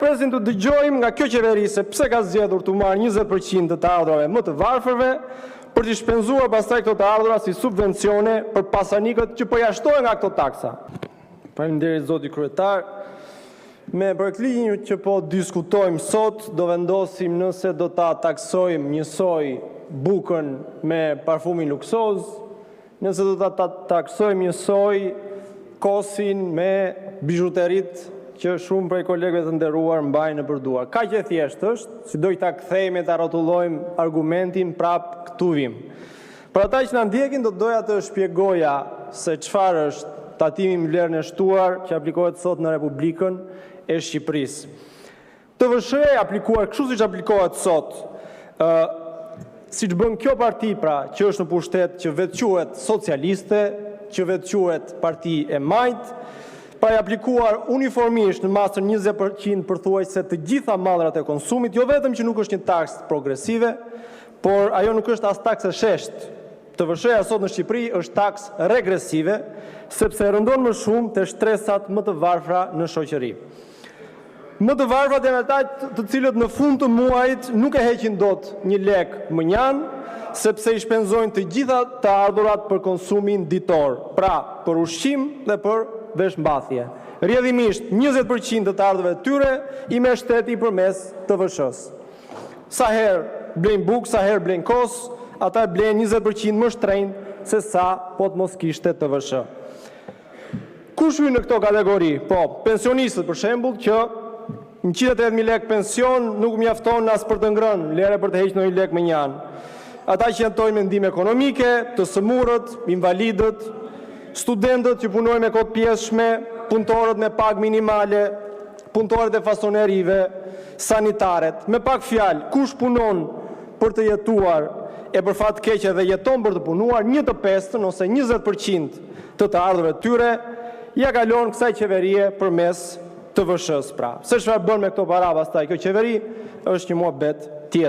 Presin të dëgjojmë nga kjo qeveri se pse ka zgjedhur të marrë 20% të ardhurave më të varfërve për të shpenzuar pastaj këto të ardhura si subvencione për pasanikët që përjashtohen nga këto taksa. Faleminderit zoti kryetar. Me përkthjen që po diskutojmë sot, do vendosim nëse do ta taksojmë njësoj bukën me parfumin luksoz, nëse do ta taksojmë njësoj kosin me bijuterit që shumë prej kolegëve të nderuar mbajnë në përduar. Kaq e thjeshtë është, si do ta kthejmë e ta rrotullojmë argumentin prap këtu vim. Për ata që na ndjekin, do doja të shpjegoja se çfarë është tatimi i vlerën e shtuar që aplikohet sot në Republikën e Shqipërisë. TVSH-ja e aplikuar kështu siç aplikohet sot, siç bën kjo parti pra, që është në pushtet, që vetë quhet socialiste, që vetë quhet parti e majt, pa e aplikuar uniformisht në masën 20% përthuajse të gjitha mallrat e konsumit, jo vetëm që nuk është një taksë progresive, por ajo nuk është as taksë e sheshtë. TVSH-ja sot në Shqipëri është taksë regresive, sepse rëndon më shumë të shtresat më të varfra në shoqëri. Më të varfrat janë ata të cilët në fund të muajit nuk e heqin dot 1 lek mënjan, sepse i shpenzojnë të gjitha të ardhurat për konsumin ditor, pra për ushqim dhe për veshmbathje. Rrjedhimisht 20% të ardhurave të tyre i merr shteti përmes TVSH-s. Sa herë blejnë bukë, sa herë blejnë kos, ata blejnë 20% më shtrenjtë se sa po të mos kishte TVSH. Kush hyn në këto kategori? Po, pensionistët për shembull që 180.000 lek pension nuk mjafton as për të ngrënë, lere për të hequr ndonjë lek mënjan. Ata që jetojnë me ndihmë ekonomike, të sëmurët, invalidët, studentët që punojnë me kohë pjesshme, punëtorët me pagë minimale, punëtorët e fasonerive, sanitaret. Me pak fjalë, kush punon për të jetuar e për fat keq edhe jeton për të punuar, 1/5 ose 20% të ardhurave të tyre ja kalon kësaj qeverie përmes TVSH-s pra. Se çfarë bën me këto para pastaj kjo qeveri është një muhabet tjetër.